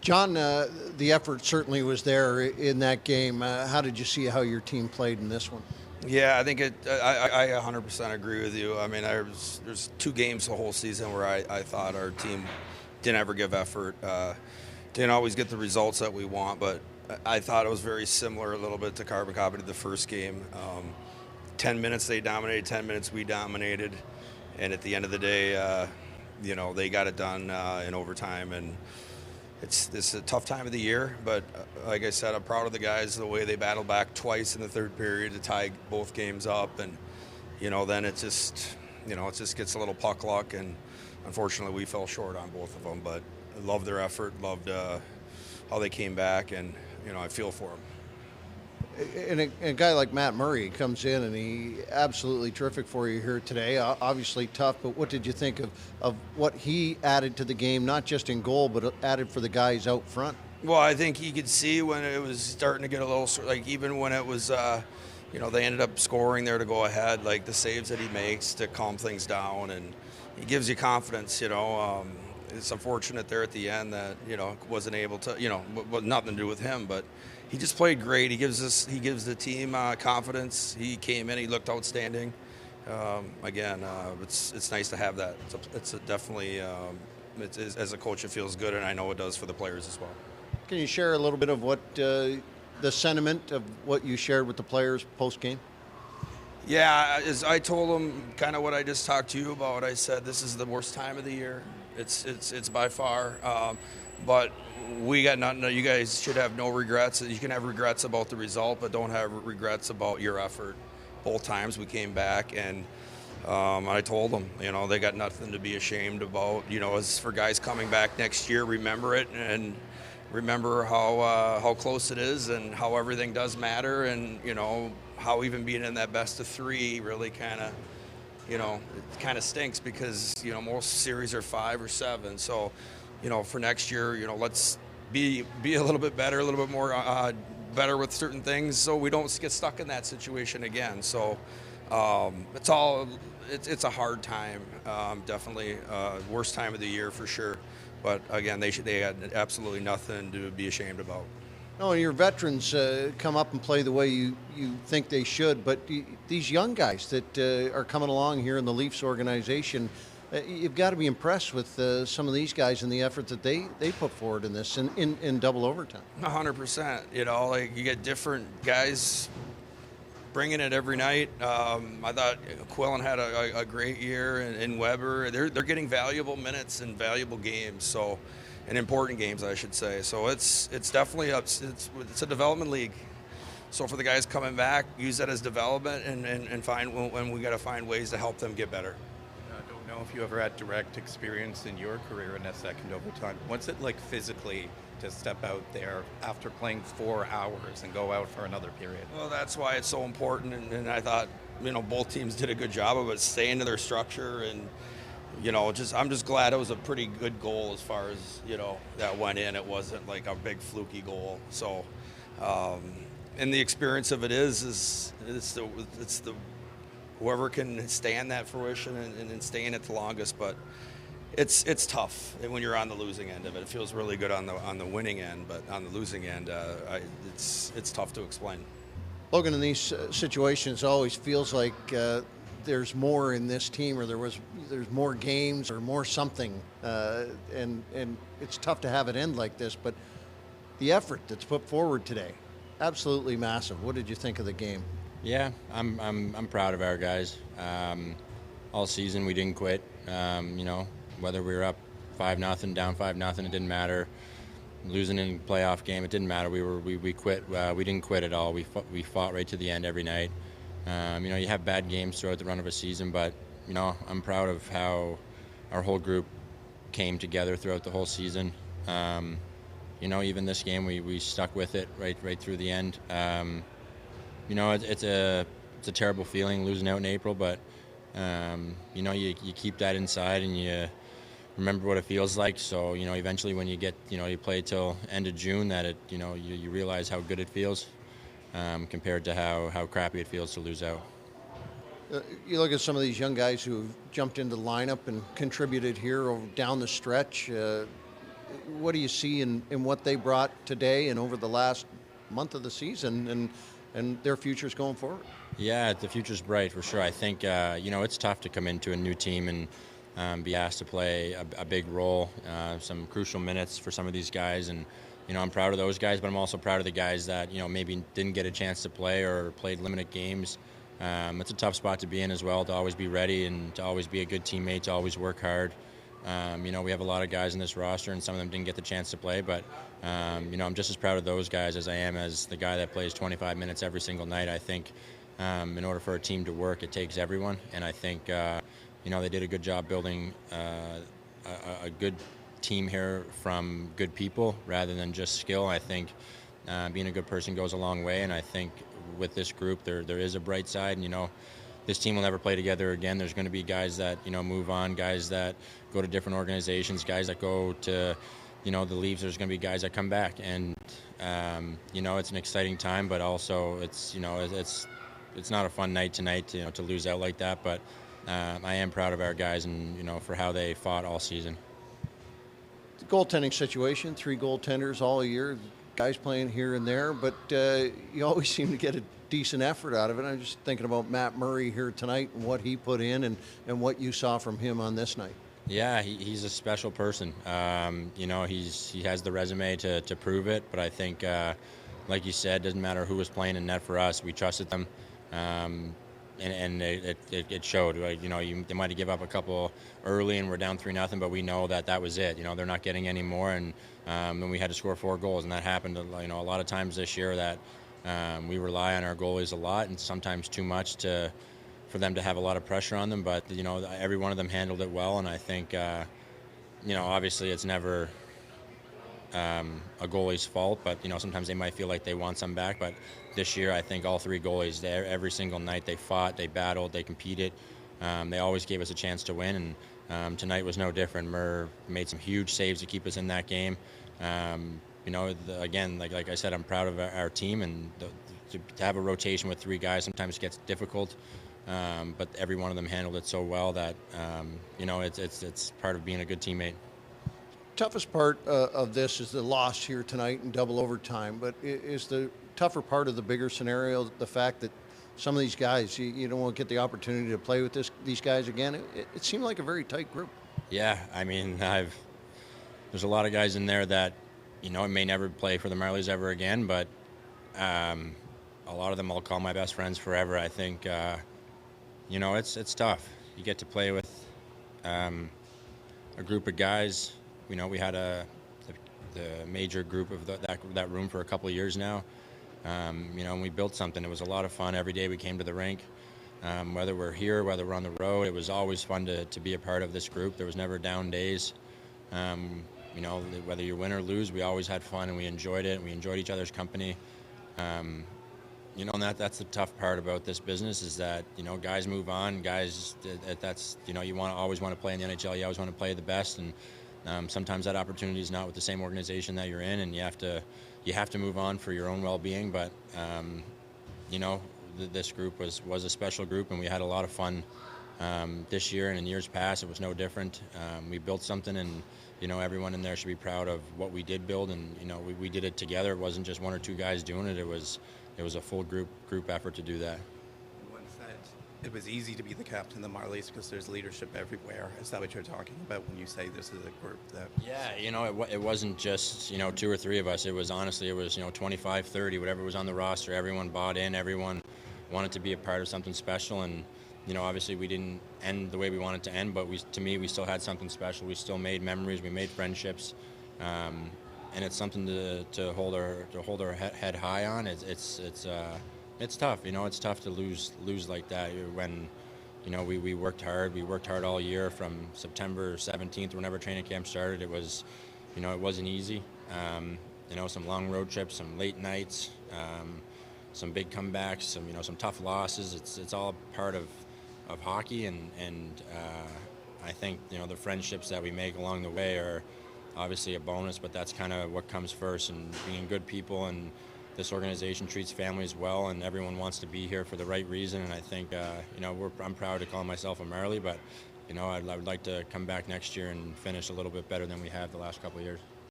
John, the effort certainly was there in that game. How did you see how your team played in this one? Yeah, I think I 100% agree with you. I mean, there's 2 games the whole season where I thought our team didn't ever give effort. Didn't always get the results that we want, but I thought it was very similar a little bit to Carbon Copy to the first game. 10 minutes they dominated, 10 minutes we dominated, and at the end of the day, they got it done in overtime. And it's a tough time of the year, but like I said, I'm proud of the guys, the way they battled back twice in the third period to tie both games up. And, then it just gets a little puck luck, and unfortunately we fell short on both of them. But I loved their effort, loved how they came back, and, I feel for them. And a guy like Matt Murray comes in, and he absolutely terrific for you here today. Obviously tough, but what did you think of what he added to the game, not just in goal, but added for the guys out front? Well, I think he could see when it was starting to get a little, even when it was, they ended up scoring there to go ahead, like the saves that he makes to calm things down, and he gives you confidence, It's unfortunate there at the end that, wasn't able to, nothing to do with him, but he just played great. He gives the team confidence. He came in, he looked outstanding. It's nice to have that. It's definitely, as a coach, it feels good, and I know it does for the players as well. Can you share a little bit of what the sentiment of what you shared with the players post-game? Yeah, as I told them kind of what I just talked to you about. I said this is the worst time of the year. It's by far, but we got nothing. You guys should have no regrets. You can have regrets about the result, but don't have regrets about your effort. Both times we came back, and I told them, they got nothing to be ashamed about. As for guys coming back next year, remember it and remember how close it is and how everything does matter, and how even being in that best of 3 really kind of. It kind of stinks because, most series are 5 or 7. So, for next year, let's be a little bit better, a little bit more better with certain things so we don't get stuck in that situation again. So, it's a hard time, definitely worst time of the year for sure. But again, they had absolutely nothing to be ashamed about. No, your veterans come up and play the way you think they should, but these young guys that are coming along here in the Leafs organization, you've got to be impressed with some of these guys and the effort that they put forward in this in double overtime. 100%. You get different guys bringing it every night. I thought Quillen had a great year, and Weber. They're getting valuable minutes and valuable games. So. And important games, I should say. So it's definitely it's a development league. So for the guys coming back, use that as development and find when we got to find ways to help them get better. I don't know if you ever had direct experience in your career in a second overtime. What's it like physically to step out there after playing 4 hours and go out for another period? Well, that's why it's so important. And I thought both teams did a good job of it, staying to their structure and. I'm just glad it was a pretty good goal as far as, that went in. It wasn't like a big fluky goal. So, and the experience of it is it's the whoever can stand that fruition and stay in it the longest. But it's tough when you're on the losing end of it. It feels really good on the winning end, but on the losing end, it's tough to explain. Logan, in these situations, it always feels like there's more in this team, or there's more games or more something, and it's tough to have it end like this. But the effort that's put forward today, absolutely massive. What did you think of the game? Yeah, I'm proud of our guys. All season we didn't quit. Whether we were up 5-0, down 5-0, it didn't matter. Losing in a playoff game, it didn't matter. We quit. We didn't quit at all. We fought right to the end every night. You have bad games throughout the run of a season, but I'm proud of how our whole group came together throughout the whole season. Even this game, we stuck with it right through the end. It's a terrible feeling losing out in April, but you keep that inside and you remember what it feels like. So eventually when you get you play till end of June, that you realize how good it feels. Compared to how crappy it feels to lose out. You look at some of these young guys who have jumped into the lineup and contributed here down the stretch. what do you see in what they brought today and over the last month of the season and their futures going forward? Yeah, the future's bright for sure. I think it's tough to come into a new team and be asked to play a big role, some crucial minutes for some of these guys. And I'm proud of those guys, but I'm also proud of the guys that maybe didn't get a chance to play or played limited games. It's a tough spot to be in as well, to always be ready and to always be a good teammate, to always work hard. We have a lot of guys in this roster, and some of them didn't get the chance to play, but I'm just as proud of those guys as I am as the guy that plays 25 minutes every single night. I think in order for a team to work, it takes everyone, and I think they did a good job building a good team here from good people rather than just skill. I think being a good person goes a long way, and I think with this group there is a bright side. And this team will never play together again. There's going to be guys that move on, guys that go to different organizations, guys that go to the leaves. There's going to be guys that come back, and it's an exciting time, but also it's not a fun night tonight to lose out like that. But I am proud of our guys and for how they fought all season. The goaltending situation, 3 goaltenders all year, guys playing here and there, but you always seem to get a decent effort out of it. I'm just thinking about Matt Murray here tonight and what he put in and what you saw from him on this night. Yeah, he's a special person. He has the resume to prove it, but I think, like you said, doesn't matter who was playing in net for us. We trusted them, and it showed. They might have given up a couple early and we're down 3-0, but we know that was it. They're not getting any more, and then we had to score 4 goals, and that happened. A lot of times this year that we rely on our goalies a lot, and sometimes too much for them to have a lot of pressure on them. But every one of them handled it well, and I think obviously it's never a goalie's fault, but sometimes they might feel like they want some back. But this year, I think all 3 goalies there every single night, they fought, they battled, they competed. They always gave us a chance to win, and tonight was no different. Murr made some huge saves to keep us in that game. Again, like I said, I'm proud of our team, and to have a rotation with 3 guys sometimes gets difficult. But every one of them handled it so well that it's part of being a good teammate. Toughest part of this is the loss here tonight in double overtime, but is the tougher part of the bigger scenario the fact that some of these guys, you don't get the opportunity to play with these guys again? It seemed like a very tight group. Yeah, I mean, there's a lot of guys in there that may never play for the Marlies ever again, but a lot of them I'll call my best friends forever. I think it's tough. You get to play with a group of guys. We had the major group of that room for a couple of years now. And we built something. It was a lot of fun. Every day we came to the rink, whether we're here, whether we're on the road. It was always fun to be a part of this group. There was never down days. Whether you win or lose, we always had fun and we enjoyed it. We enjoyed each other's company. And that's the tough part about this business is that, guys move on. Guys, you always want to play in the NHL. You always want to play the best. And sometimes that opportunity is not with the same organization that you're in, and you have to move on for your own well-being. But this group was a special group, and we had a lot of fun this year, and in years past it was no different. We built something, and everyone in there should be proud of what we did build, and we did it together. It wasn't just 1 or 2 guys doing it. It was a full group effort to do that. It was easy to be the captain of the Marlies because there's leadership everywhere. Is that what you're talking about when you say this is a group that... Yeah, it wasn't just, 2 or 3 of us. It was 25, 30, whatever was on the roster. Everyone bought in. Everyone wanted to be a part of something special. And, obviously we didn't end the way we wanted to end, but to me, we still had something special. We still made memories. We made friendships. And it's something to hold our head high on. It's tough, it's tough to lose like that when, we worked hard. We worked hard all year from September 17th, whenever training camp started. It was, it wasn't easy. Some long road trips, some late nights, some big comebacks, some tough losses. It's all part of hockey, and I think, the friendships that we make along the way are obviously a bonus, but that's kind of what comes first, and being good people. And this organization treats families well, and everyone wants to be here for the right reason. And I think, I'm proud to call myself a Marlie, but, I would like to come back next year and finish a little bit better than we have the last couple of years.